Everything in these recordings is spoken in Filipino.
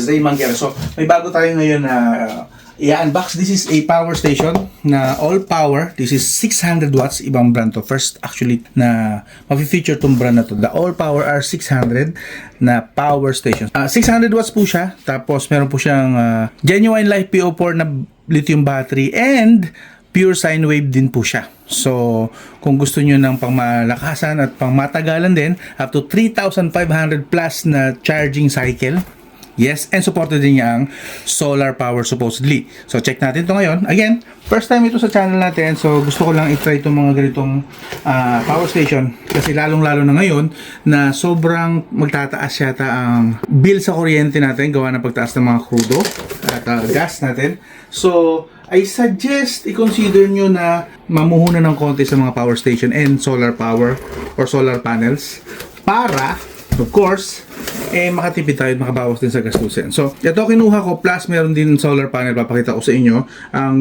Ray Manguera. So, may bago tayo ngayon na i-unbox. This is a power station na all power. This is 600 watts. Ibang brand to. First, actually, na mafe-feature tong brand na to. The all power R600 na power station. 600 watts po siya. Tapos, meron po siyang genuine life PO4 na lithium battery and pure sine wave din po siya. So, kung gusto nyo ng pangmalakasan at pangmatagalan din, up to 3,500 plus na charging cycle. Yes, and supported din niya ang solar power supposedly. So, check natin ito ngayon. Again, first time ito sa channel natin. So, gusto ko lang i-try itong mga ganitong power station. Kasi lalong-lalo na ngayon na sobrang magtataas yata ang bill sa kuryente natin gawa ng pagtaas ng mga crudo at gas natin. So, I suggest i-consider nyo na mamuhunan ng konti sa mga power station and solar power or solar panels para, of course, makatipid tayo at makabawas din sa gastusin. So, ito kinuha ko, plus meron din solar panel, papakita ko sa inyo. Ang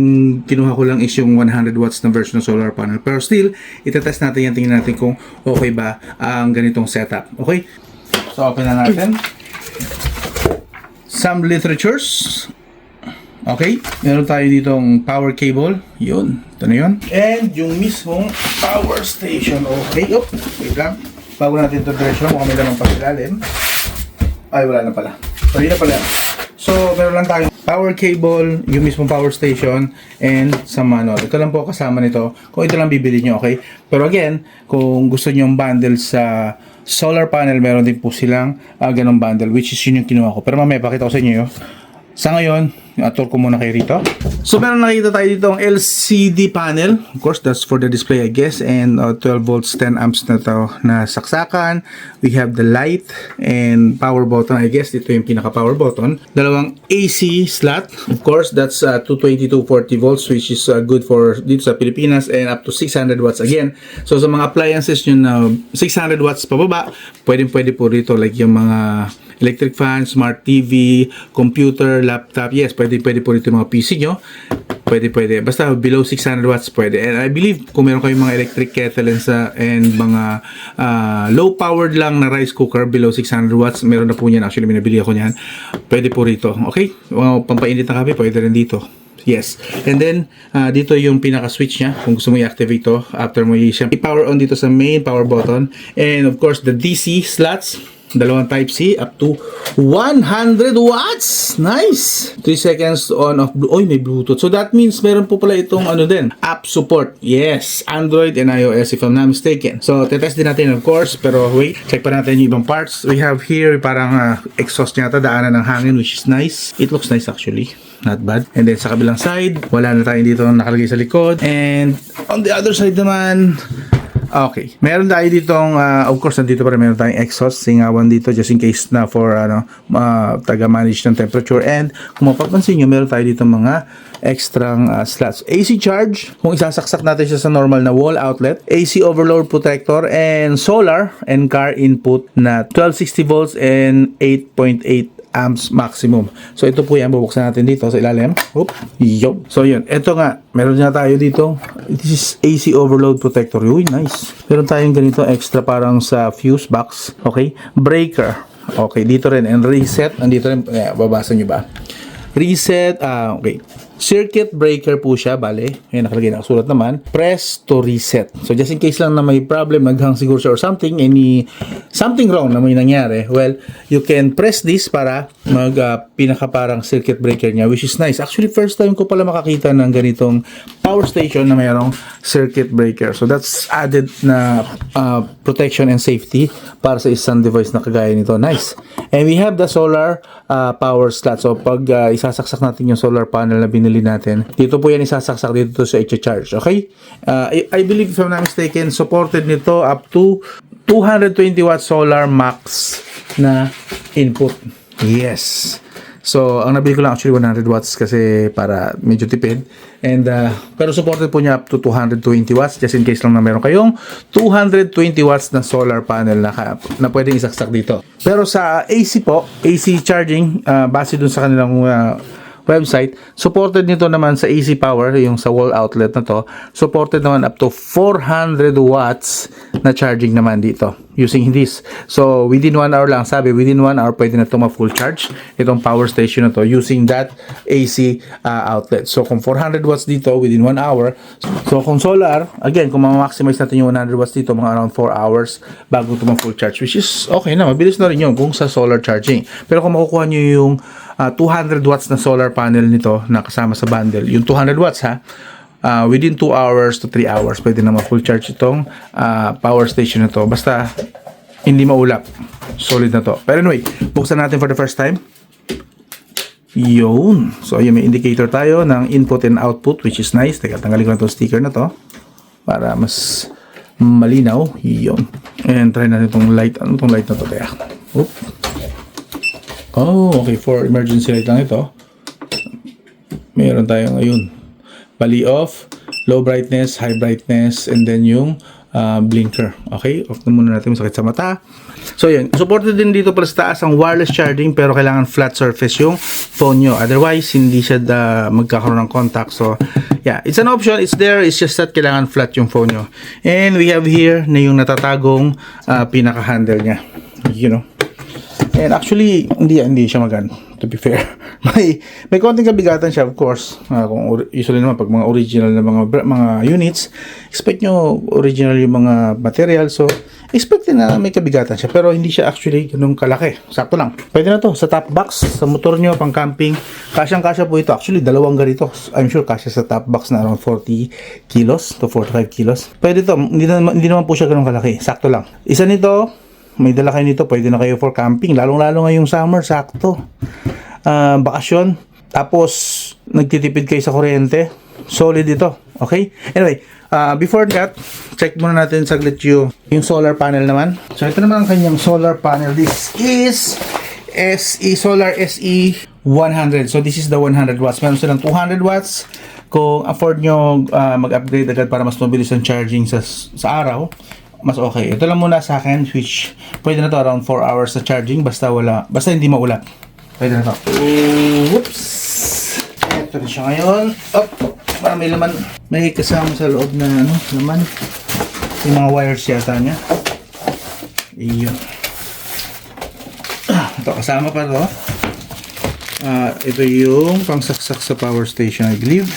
kinuha ko lang is yung 100 watts na version ng solar panel. Pero still, itetest natin yan, tingnan natin kung okay ba ang ganitong setup. Okay? So, open na natin. Some literatures. Okay? Meron tayo ditong power cable. Yun. Ito na yun. And yung mismong power station. Okay. Oh, wait lang. Bago natin ito diretso, mukhang may lamang pa ilalim. Ay, wala na pala. So, yun na pala. So, meron lang tayong power cable, yung mismong power station, and some manual. Ito lang po kasama nito. Kung ito lang bibili nyo, okay? Pero again, kung gusto nyo yung bundle sa solar panel, meron din po silang ganong bundle, which is yun yung kinuha ko. Pero mamaya, pakita ko sa inyo yun. Sa ngayon, tour ko muna kayo rito. So, meron nakita tayo dito ang LCD panel. Of course, that's for the display, I guess. And 12 volts, 10 amps na to na saksakan. We have the light and power button. I guess ito yung pinaka-power button. Dalawang AC slot. Of course, that's 220 to 40 volts, which is good for dito sa Pilipinas. And up to 600 watts again. So, sa mga appliances nyo na 600 watts pababa, pwede po rito. Like yung mga electric fan, smart TV, computer, laptop. Yes, pwede po rito mga PC nyo. Pwede. Basta below 600 watts pwede. And I believe kung meron kayong mga electric kettle and mga low powered lang na rice cooker below 600 watts, meron na po niyan. Actually, minabili ako niyan. Pwede po rito. Okay? Pampainit ng kape, pwede rin dito. Yes. And then, dito yung pinaka-switch niya. Kung gusto mo i-activate to, after mo i-power on dito sa main power button. And of course, the DC slots. Dalawang Type-C up to 100 watts. Nice! 3 seconds on off. Oy, may Bluetooth. So that means meron po pala itong din, app support. Yes, Android and iOS if I'm not mistaken. So, tetest din natin of course. Pero wait, check pa natin yung ibang parts. We have here parang exhaust niya ata, daanan ng hangin, which is nice. It looks nice actually. Not bad. And then sa kabilang side, wala na tayo dito nakalagay sa likod. And on the other side naman, okay. Meron tayo ditong, of course, nandito pa rin meron tayong exhaust, singawan dito just in case na for, taga-manage ng temperature. And kung mapapansin nyo, meron tayo dito mga extra slots. AC charge, kung isasaksak natin siya sa normal na wall outlet, AC overload protector, and solar and car input na 1260 volts and 8.8 amps maximum. So, ito po yan. Bubuksan natin dito sa ilalim. Oop. Yo. So, yun. Ito nga. Meron nga tayo dito. This is AC overload protector. Uy, nice. Meron tayong ganito extra parang sa fuse box. Okay. Breaker. Okay. Dito rin. And reset. Nandito rin. Babasa nyo ba? Reset. Okay. Circuit breaker po siya, bale. Ayan, nakalagay na sulat naman. Press to reset. So, just in case lang na may problem, naghang siguro siya or something, something wrong na may nangyari. Well, you can press this para pinaka parang circuit breaker niya, which is nice. Actually, first time ko pala makakita ng ganitong power station na mayroong circuit breaker. So, that's added na protection and safety para sa isang device na kagaya nito. Nice. And we have the solar power slot. So, pag isasaksak natin yung solar panel na binili natin, dito po yan isasaksak dito sa i-charge. Okay? I believe, if I'm not mistaken, supported nito up to 220 watt solar max na input. Yes. So, ang nabili ko lang actually 100 watts kasi para medyo tipid. And, pero supported po niya up to 220 watts just in case lang na meron kayong 220 watts na solar panel na pwedeng isaksak dito. Pero sa AC po, AC charging, base dun sa kanilang website, supported nito naman sa AC power, yung sa wall outlet na to, supported naman up to 400 watts na charging naman dito using this. So within 1 hour lang, sabi within 1 hour pwede na ito ma-full charge itong power station na to using that AC outlet. So kung 400 watts dito within 1 hour, so kung solar, again, kung ma-maximize natin yung 100 watts dito, mga around 4 hours bago ito ma-full charge, which is okay na, mabilis na rin yun kung sa solar charging. Pero kung makukuha nyo yung 200 watts na solar panel nito na kasama sa bundle, yung 200 watts ha, within 2 hours to 3 hours pwede na ma-full charge itong power station na to, basta hindi maulap, solid na to. Pero anyway, buksan natin for the first time. Yun, so yun, may indicator tayo ng input and output, which is nice. Teka, tanggalin ko na itong sticker na to para mas malinaw. Yun, and try natin itong light. Ano itong light na to? Kaya oop. Oh, okay, for emergency light lang ito. Meron tayo ngayon bali off, low brightness, high brightness, and then yung blinker. Okay, off na muna natin, masakit sa mata. So yun, supported din dito pala sa taas ang wireless charging, pero kailangan flat surface yung phone nyo, otherwise hindi siya magkakaroon ng contact. So yeah, it's an option, it's there, it's just that kailangan flat yung phone nyo. And we have here na yung natatagong pinaka handle nya, you know. And actually, hindi siya magan, to be fair. may konting kabigatan siya, of course. Usually naman, pag mga original na mga units, expect nyo original yung mga material. So, expect na may kabigatan siya. Pero hindi siya actually ganun kalaki. Sakto lang. Pwede na to sa top box, sa motor nyo, pang camping. Kasyang-kasya po ito. Actually, dalawang ganito. I'm sure kasya sa top box na around 40 kilos to 45 kilos. Pwede to. Hindi naman po siya ganun kalaki. Sakto lang. Isa nito, may dala kayo nito, pwede na kayo for camping, lalong-lalo ngayong summer, sakto. Bakasyon, tapos nagtitipid kayo sa kuryente, solid ito, okay? Anyway, before that, check muna natin saglit yung solar panel naman. So ito naman ang kanyang solar panel. This is Solar SE 100. So this is the 100 watts. Meron silang 200 watts. Kung afford nyo mag-upgrade agad para mas mabilis ang charging sa araw, mas okay. Ito lang muna sa akin, which pwede na to around 4 hours na charging, basta hindi maulap. Pwede na to. Whoops! Ito na siya ngayon. Para may laman. May kasama sa loob na laman. Yung mga wires yata niya. Iyon. Ito kasama pa to. Ito yung pangsaksak sa power station, I believe.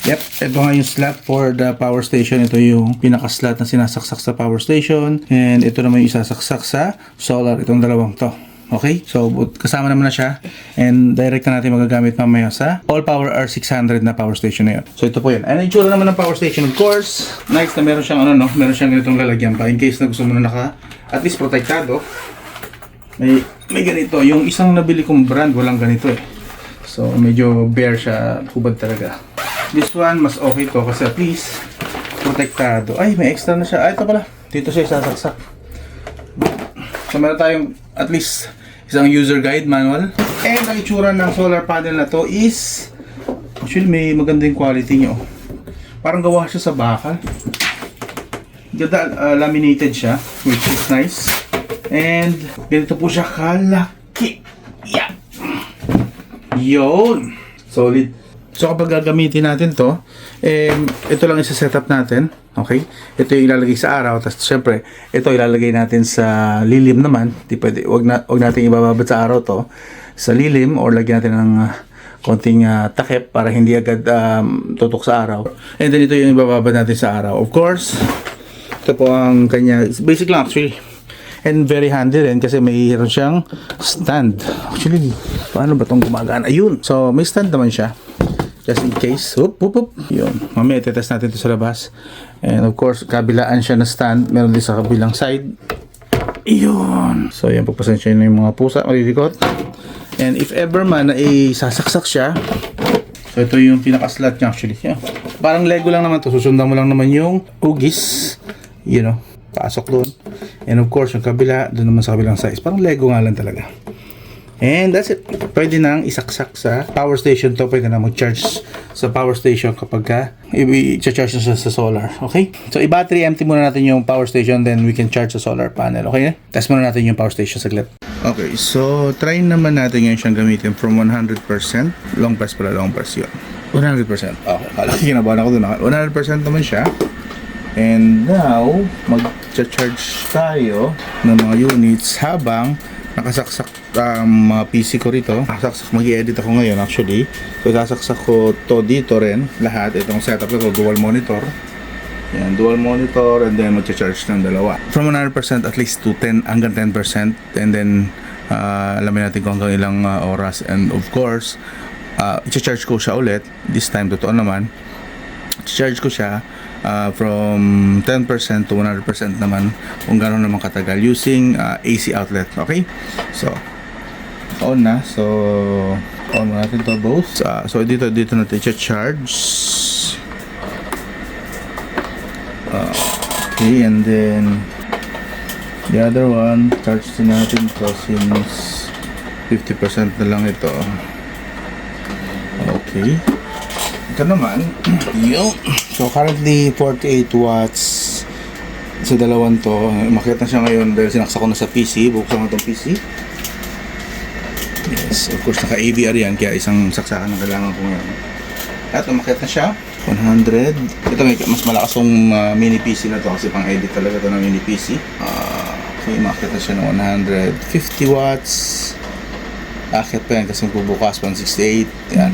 Yep, ito nga yung slot for the power station. Ito yung pinaka-slot na sinasaksak sa power station. And ito naman yung isasaksak sa solar. Itong dalawang to. Okay? So, kasama naman na siya. And direct na natin magagamit mamaya sa All Power R600 na power station na yun. So, ito po yun. And itsura naman ng power station, of course. Nice na meron siyang meron siyang ganitong lalagyan pa. In case na gusto mo na at least protektado. May ganito. Yung isang nabili kong brand, walang ganito eh. So, medyo bare siya. Hubad talaga. This one, mas okay to kasi at least protektado. Ay, may extra na siya. Ito pala. Dito siya isasaksak. So, meron tayong at least isang user guide manual. And ang itsura ng solar panel na to is actually may magandang quality nyo. Parang gawa siya sa bakal. Ganda, laminated siya, which is nice. And ganito po siya kalaki. Yeah. Yun. Solid. So kapag gagamitin natin to, ito lang isa-setup natin. Okay? Ito yung ilalagay sa araw. Tapos syempre, ito ilalagay natin sa lilim naman. Di pwede, wag natin ibababad sa araw to. Sa lilim, or lagyan natin ng konting takip para hindi agad tutok sa araw. And then ito yung ibababad natin sa araw. Of course, ito po ang kanya. Basic lang actually. And very handy rin kasi mayroon siyang stand. Actually, paano ba itong gumagana? Ayun. So, may stand naman siya. Just in case. Yun. Mamaya, titest natin ito sa labas. And of course, kabilaan siya na stand. Meron din sa kabilang side. Yun. So, yan. Pagpasensya na yung mga pusa. Maliligot. And if ever man na sasaksak siya. So, ito yung pinaka-slot niya actually. Yeah. Parang Lego lang naman to. Susundan mo lang naman yung ugis. You know. Pasok doon. And of course, yung kabila, doon naman sa kabilang size. Parang Lego nga lang talaga. And that's it. Pwede nang isaksak sa power station to. Pwede na mag-charge sa power station kapag ka i-charge na sa solar. Okay? So, i-battery empty muna natin yung power station, then we can charge sa solar panel. Okay? Test muna natin yung power station saglit. Okay, so try naman natin ngayon siyang gamitin from 100%. Long press pala, long press yun. 100%. Okay, kala ko kinabahan ako dun. 100% naman siya. And now, mag-charge tayo ng mga units habang nakasaksak mga PC ko rito. Nakasaksak, mag-i-edit ako ngayon actually. So, sasaksak ko to dito rin. Lahat, itong setup na to, dual monitor. Yan, dual monitor, and then mag-charge ng dalawa. From 100% at least to 10 hanggang 10%. And then, alamin natin kung hanggang ilang oras. And of course, i-charge ko siya ulit. This time, totoo naman. I-charge ko siya from 10% to 100% naman kung gano'n naman katagal using AC outlet. Okay? So, on na. So, on natin to both. So, dito natin i-charge. Okay, and then the other one, charge din natin to since 50% na lang ito. Okay. Ito naman, yun. So currently 48 watts sa dalawang to. Umakyat na siya ngayon dahil sinaksak ko na sa PC. Buksan ko itong PC. Yes, of course naka AVR yan, kaya isang saksakan na kailangan ko ngayon. At umakyat na siya 100. Ito may mas malakas yung mini PC na to kasi pang edit talaga to ng mini PC. Okay, umakyat na siya ng 150 watts. Akyat pa yan kasi bubukas 168. Yan.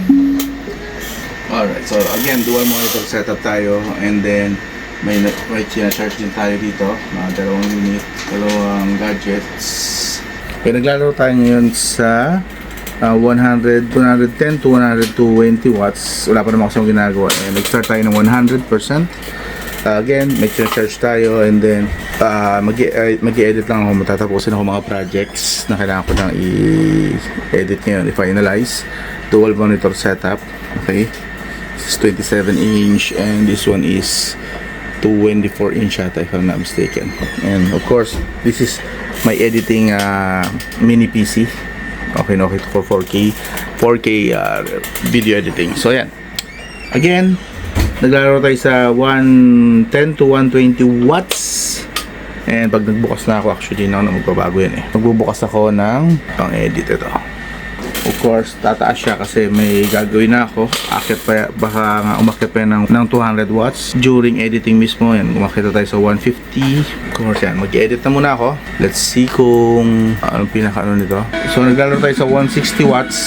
Alright, so again, dual monitor setup tayo, and then may charge din tayo dito, mga dalawang unit, dalawang gadgets. Okay, naglalaro tayo ngayon sa 110 to 120 watts. Wala pa naman kasi ginagawa. Nag-start tayo ng 100%. Again, may charge tayo, and then mag-i-edit lang ako. Matatapusin ako mga projects na kailangan ko nang i-edit ngayon, i-finalize. Dual monitor setup. Okay. This is 27 inch and this one is 24 inch ata if I'm not mistaken. And of course, this is my editing mini PC. Okay na okay for 4K video editing. So yan. Again, naglalaro tayo sa 110 to 120 watts. And pag nagbukas na ako, actually na magbabago yan eh. Magbubukas ako ng pang-edit ito. Of course, tataas siya kasi may gagawin na ako. Akit pa, baka nga umakit pa ng 200 watts during editing mismo. Yan, umakit na tayo sa 150. Of course, yan, mag-edit na muna ako. Let's see kung anong pinaka-ano nito. So, naglalaro tayo sa 160 watts.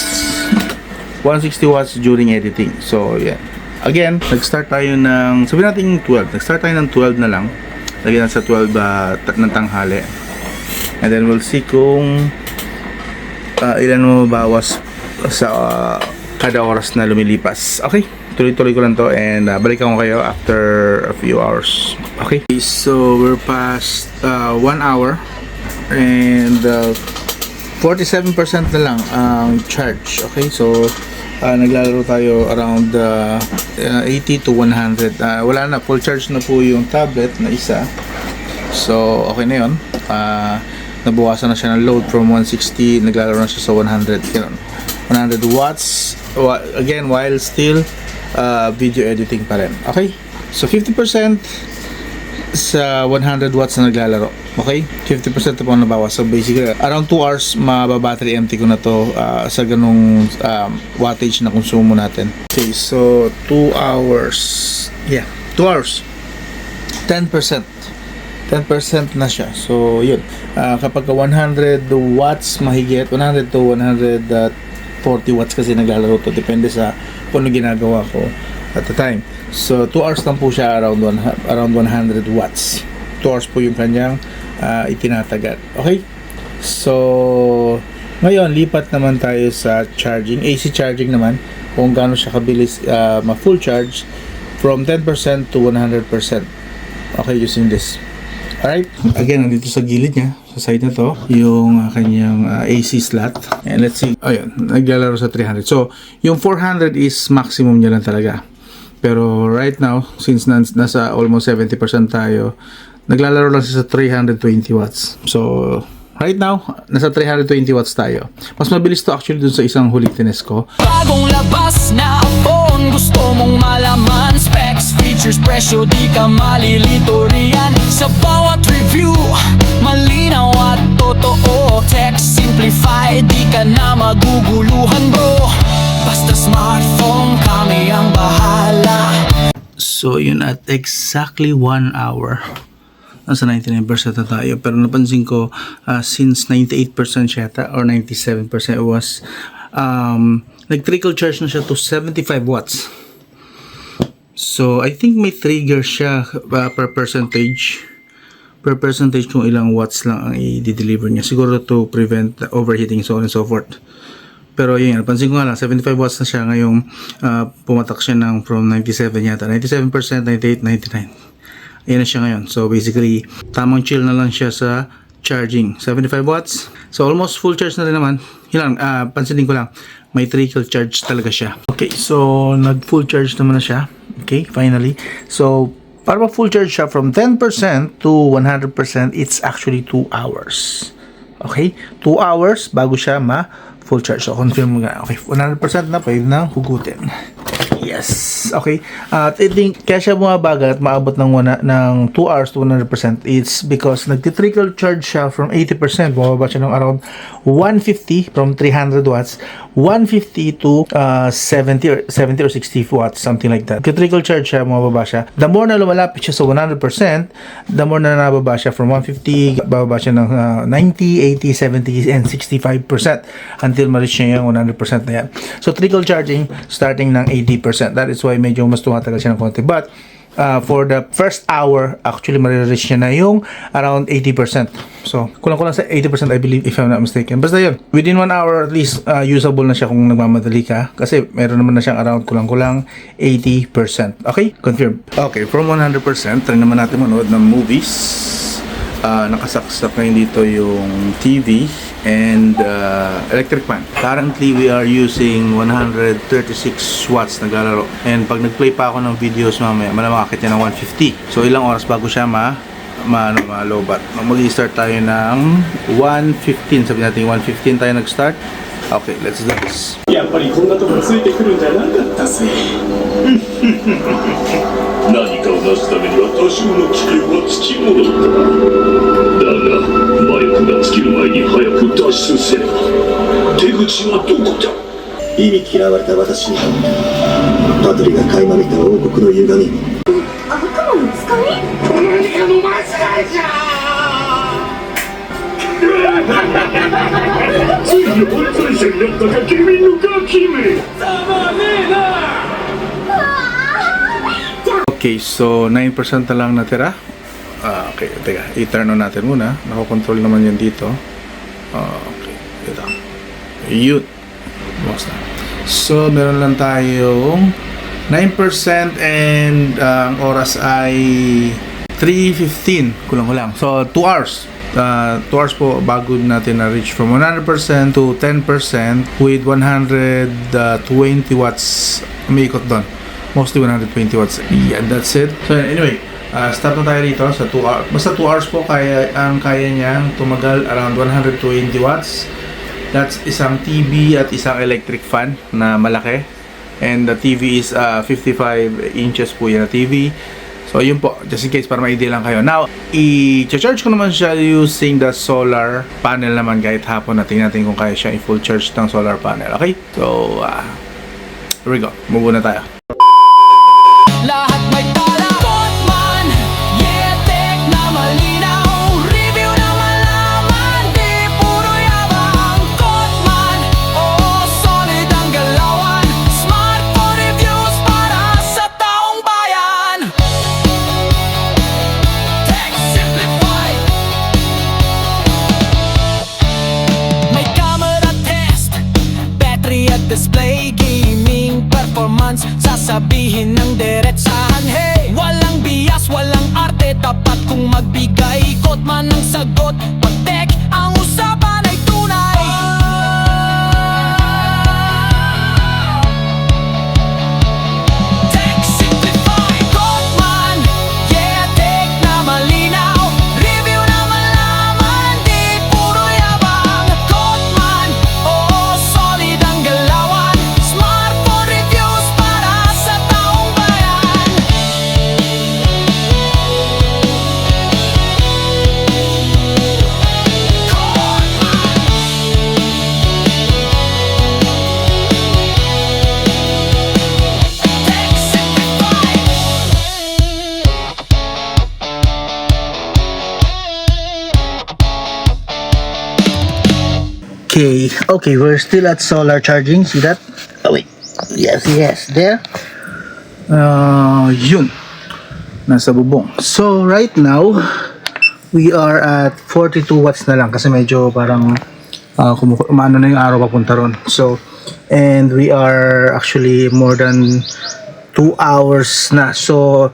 160 watts during editing. So, yan. Again, nag-start tayo ng, sabihin natin yung 12. Nag-start tayo ng 12 na lang. Lagyan sa 12 ng tanghali. And then, we'll see kung ilan mo mabawas sa kada oras na lumilipas. Okay, tuloy-tuloy ko lang to, and balikan ko kayo after a few hours. Okay, so we're past 1 hour and 47% na lang ang charge. Okay, so naglalaro tayo around 80 to 100. Wala na, full charge na po yung tablet na isa. So okay na yun. Nabukasan na siya ng load from 160, naglalaro na siya sa 100, yun, 100 watts, again, while still video editing pa rin. Okay, so 50% sa 100 watts na naglalaro. Okay, 50% na po nabawas. So basically, around 2 hours mababattery empty ko na to sa ganung wattage na konsumo natin. Okay, so 2 hours, yeah, 2 hours, 10% na siya. So yun, kapag 100 watts mahigit, 100 to 140 watts kasi naglalaro to, depende sa kung ano ginagawa ko at the time. So 2 hours lang po siya, around 100 watts. 2 hours po yung kanyang itinatagal. Okay, so ngayon lipat naman tayo sa charging, AC charging naman, kung gaano siya kabilis ma-full charge from 10% to 100%. Okay, using this. Alright, again, nandito sa gilid niya, sa side na to, yung kanyang AC slot. And let's see, ayun, naglalaro sa 300. So, yung 400 is maximum niya lang talaga. Pero right now, since nasa almost 70% tayo, naglalaro lang siya sa 320 watts. So, Right now, nasa 320 watts tayo. Mas mabilis to actually dun sa isang huling tines ko. Bagong labas na phone, gusto mong malaman specs, features, presyo, di ka malilito riyan. Sa bawat review, malinaw at totoo. Tech simplified, di ka na maguguluhan bro. Basta smartphone, kami ang bahala. So yun, at exactly 1 hour. Nasa 99% na tayo. Pero napansin ko, since 98% siya yata, or 97% was, nag-trickle charge na siya to 75 watts. So, I think may trigger siya per percentage. Per percentage kung ilang watts lang ang i-deliver niya. Siguro to prevent overheating, so on and so forth. Pero yun, napansin ko nga lang, 75 watts na siya ngayong pumatak siya ng from 97 yata. 97%, 98, 99. Ayan na siya ngayon. So basically, tamang chill na lang siya sa charging. 75 watts. So almost full charge na rin naman. Yun lang, pansinin ko lang. May trickle charge talaga siya. Okay, so nag full charge naman na siya. Okay, finally. So, para full charge siya from 10% to 100%, it's actually 2 hours. Okay, 2 hours bago siya full charge. So confirm mo nga. Okay, 100% na, pwede na hugutin. Yes. Okay. At I think kaya siya bumabagal at maabot ng 2 hours to 100%. It's because nagti-trickle charge siya from 80%. Bumaba siya ng around 150 from 300 watts. 150 to 70 or 60 watts, something like that. Nagti-trickle charge siya, bumaba siya. The more na lumalapit siya sa 100%, the more na nababa siya from 150, bababa siya ng 90, 80, 70, and 65% until ma-reach niya yung 100% na yan. So, trickle charging starting ng 80%. That is why medyo mas tumatagal siya ng konti. But, for the first hour, actually marireach niya na yung around 80%. So, kulang-kulang sa 80% I believe, if I'm not mistaken. Basta yun, within 1 hour at least, usable na siya kung nagmamadali ka. Kasi meron naman na siyang around kulang-kulang 80%. Okay? Confirm. Okay, from 100%, try naman natin manood ng movies. Nakasaksak ngayon dito yung TV and electric fan. Currently, we are using 136 watts naglalaro. And pag nag-play pa ako ng videos mamaya, malamang akit niya ng 150. So, ilang oras bago siya ma-lobat. Mag-i-start tayo ng 1:15. Sabi natin 1:15 tayo nag-start. Okay, let's do this. やっぱりこんなところついてくるんじゃなかったぜ何かを成すためには多少の危険はつきものだが魔力が尽きる前に早く脱出せねば出口はどこだ意味嫌われた私にパトリが垣間見た王国の歪み悪魔のつかみ何かの間違いじゃついに犯罪者になったか君のガキめざまねえな Okay, so 9% na lang natira. Okay, teka, i-turn on natin muna. Nako-control naman yan dito. Okay, ito. Yun. Bukas na. So, meron lang tayong 9% and ang oras ay 3:15. Kulang-kulang. So, 2 hours. 2 hours po bago natin na-reach from 100% to 10% with 120 watts. Umiikot doon. Mostly 120 watts. Yeah, that's it. So anyway, stop na tayo dito sa 2 hours. Basta 2 hours po kaya niyang tumagal around 120 watts. That's isang TV at isang electric fan na malaki. And the TV is 55 inches po yan na TV. So yun po, just in case para ma-idea lang kayo. Now, i-charge ko naman siya using the solar panel naman kahit hapon. Tingnan natin kung kaya siya i-full charge ng solar panel. Okay? So, here we go. Move na tayo. Lahat may tala, Kotman, yetek na malinaw, review na malaman, di puro yabang. Kotman, oo, solid ang galawan, smartphone reviews para sa taong bayan. Tech simplified. May camera test, battery at display, gaming performance, sasabihin ng diretsahan. Hey, walang bias, walang arte, tapat kung magbigay. Kotman ng sagot, pag tech ang usapan ay tunay. Tech simplified. Kotman, yeah, tech na malinaw, review na malaman, di puro Okay, we're still at solar charging. See that? Oh wait. Yes, there. Yun. Nasa bubong. So, right now, we are at 42 watts na lang kasi medyo parang umano na yung araw papunta ron. So, and we are actually more than 2 hours na. So,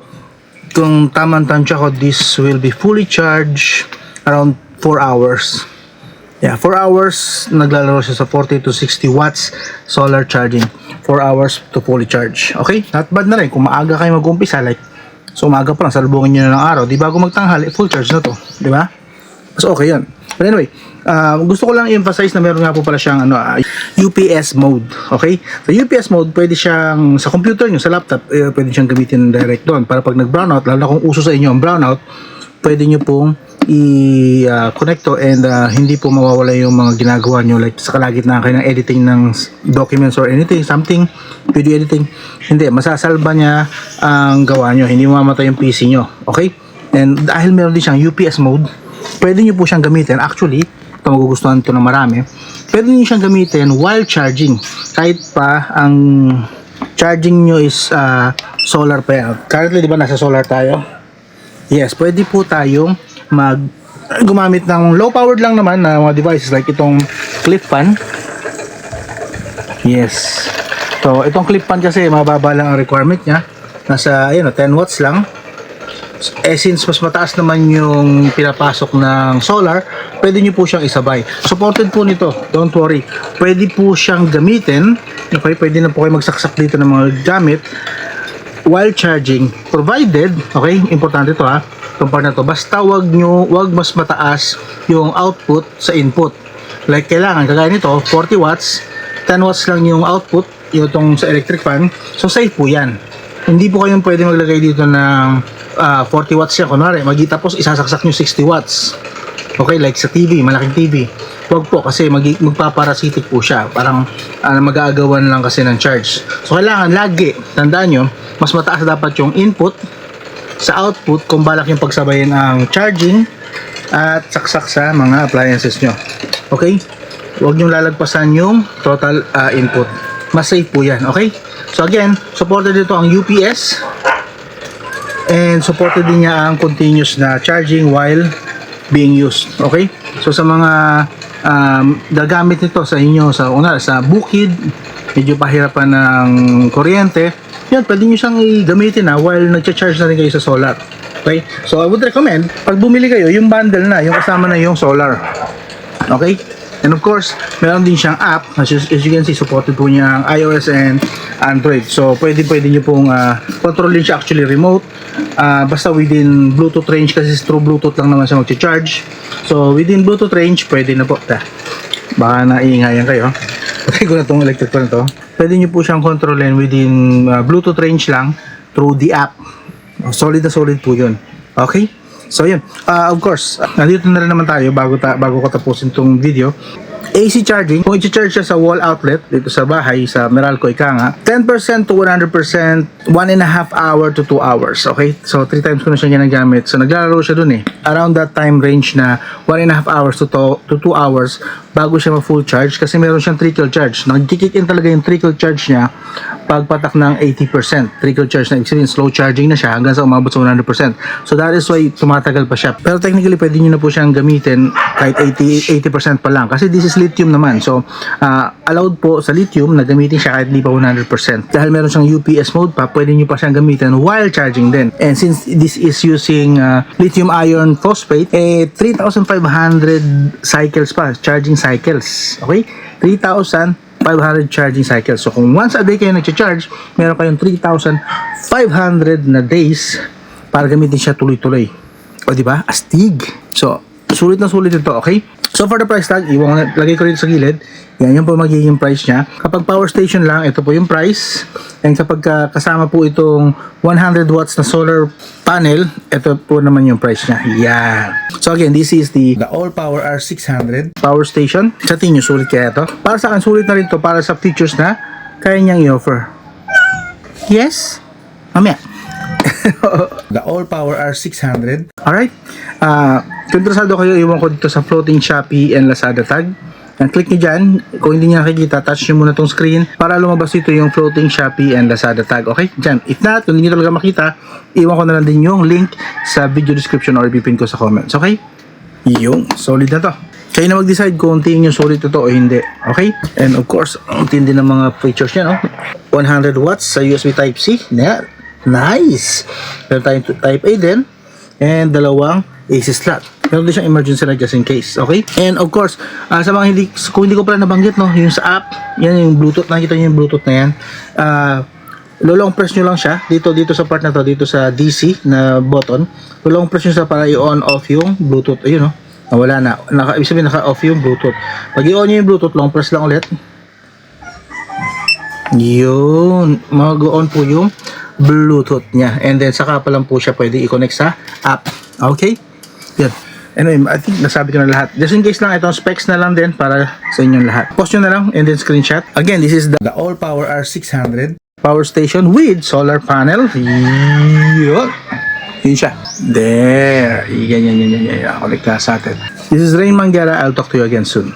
kung tamang tansya ko, this will be fully charged around 4 hours. Yeah, 4 hours, naglalaro siya sa 40 to 60 watts solar charging. 4 hours to fully charge. Okay? Not bad na rin. Kung maaga kayo mag-umpisa, like, so umaga pa lang, salubungin nyo na ng araw. Di bago magtanghal, full charge na to. Di ba? So, okay yan. But anyway, gusto ko lang i-emphasize na meron nga po pala siyang UPS mode. Okay? Sa UPS mode, pwede siyang, sa computer nyo, sa laptop, pwede siyang gamitin direct doon. Para pag nag-brownout, lalo na kung uso sa inyo ang brownout, pwede nyo pong i-connect to and hindi po mawawala yung mga ginagawa nyo, like sa kalagitnaan kayo ng editing ng documents or anything, something, video editing, hindi, masasalba niya ang gawa nyo, hindi mamatay yung PC nyo. Okay? And dahil meron din siyang UPS mode, pwede nyo po siyang gamitin. Actually, ito magugustuhan ito ng marami, pwede nyo siyang gamitin while charging, kahit pa ang charging nyo is solar pa yan. Currently, di ba nasa solar tayo? Yes, pwede po tayong gumamit ng low powered lang naman na mga devices like itong clip fan. Yes. So, itong clip fan kasi mababa lang ang requirement niya. Nasa 10 watts lang. Since mas mataas naman yung pinapasok ng solar, pwede nyo po siyang isabay. Supported po nito, don't worry. Pwede po siyang gamitin. Okay, pwede na po kayo magsaksak dito ng mga gamit while charging, provided, okay, importante to itong part na to, basta wag mas mataas yung output sa input. Like kailangan, kagaya nito, 40 watts, 10 watts lang yung output, yung itong sa electric fan, so safe po yan. Hindi po kayong pwede maglagay dito ng 40 watts yan, kunwari, tapos isasaksak nyo 60 watts. Okay, like sa TV, malaking TV. Wag po kasi magpaparasitic po siya. Parang mag-aagawan lang kasi ng charge. So kailangan lagi, tandaan nyo, mas mataas dapat yung input sa output kung balak yung pagsabayin ang charging at saksak sa mga appliances nyo. Okay? Huwag nyo lalagpasan yung total input. Mas safe po yan. Okay? So again, supported dito ang UPS and supported din niya ang continuous na charging while being used. Okay? So sa mga gagamit nito sa inyo sa bukid, medyo pahirapan ng kuryente, yan, pwede nyo siyang gamitin while nag-charge na rin kayo sa solar. Okay? So I would recommend, pag bumili kayo, yung bundle na, yung kasama na yung solar. Okay? And of course, meron din siyang app. As you can see, supported po niya ang iOS and Android. So pwede nyo pong controlin siya actually remote. Basta within Bluetooth range kasi through Bluetooth lang naman siya mag-charge. So within Bluetooth range, pwede na po. Baka naiingayan kayo. Pwede ko na itong electric fan to. Pwede nyo po siyang controlin within Bluetooth range lang through the app. Solid na solid po yun. Okay? So yun, of course, nandito na rin naman tayo bago ko tapusin itong video. AC charging, kung i-charge siya sa wall outlet dito sa bahay, sa Meralco Ikanga, 10% to 100%, 1.5 hour to 2 hours. Okay? So 3 times ko na siya ginagamit. So naglalaro siya dun around that time range na 1.5 hours to 2 hours bago siya ma-full charge kasi meron siyang trickle charge. Nag-kick in talaga yung trickle charge niya pagpatak ng 80%. Trickle charge na experience, slow charging na siya hanggang sa umabot sa 100%. So that is why tumatagal pa siya. Pero technically pwede nyo na po siyang gamitin kahit 80% pa lang kasi this is lithium naman. So allowed po sa lithium na gamitin siya kahit di pa 100%. Dahil meron siyang UPS mode pa, pwede nyo pa siyang gamitin while charging din. And since this is using lithium iron phosphate, 3,500 cycles pa, charging cycles. Okay? 3,500 charging cycles. So kung once a day kayo nag-charge, meron kayong 3,500 na days para gamitin siya tuloy-tuloy. O diba? Astig. So, sulit na sulit ito, okay? So for the price tag, lagay ko rin sa gilid. Yan yung po magiging price niya. Kapag power station lang, ito po yung price. And kapag kasama po itong 100 watts na solar panel, ito po naman yung price niya. Yan. So again, this is the All Power R600 power station. Sa tingin nyo, sulit kaya ito? Para sa akin, sulit na rin ito para sa features na kaya niyang i-offer. Yes? Mamaya. The All Power R600. Alright. Kung interesado kayo, iwan ko dito sa floating Shopee and Lazada tag. And click nyo dyan. Kung hindi nyo nakikita, touch nyo muna tong screen para lumabas dito yung floating Shopee and Lazada tag. Okay? Dyan. If not, kung hindi nyo talaga makita, iwan ko na lang din yung link sa video description or ipipin ko sa comments. Okay? Yung solid na to. Kayo na mag-decide kung tingin yung solid ito o hindi. Okay? And of course, ang tindi ng mga features niya, no? 100 watts sa USB Type-C. Yeah. Nice! Meron tayong Type A din. And dalawang AC slot. Meron din siyang emergency light just in case. Okay? And of course, sa mga kung hindi ko pala nabanggit, no? Yung sa app, yan yung Bluetooth. Nakita nyo yung Bluetooth na yan. Lolong press nyo lang siya. Dito sa part na to. Dito sa DC na button. Lolong press nyo siya para i-on off yung Bluetooth. Ayun, no? Wala na. Ibig sabihin, naka-off yung Bluetooth. Pag i-on nyo yung Bluetooth, long press lang ulit. Yun. Mag-on po yung Bluetooth niya. And then, saka pa lang po siya pwede i-connect sa app. Okay? Yan. Anyway, I think nasabi ko na lahat. Just in case lang, itong specs na lang din para sa inyong lahat. Post nyo na lang and then screenshot. Again, this is the All Power R600 power station with solar panel. Yun. Yun siya. There. Yan. Connect na sa atin. This is Rain Mangara. I'll talk to you again soon.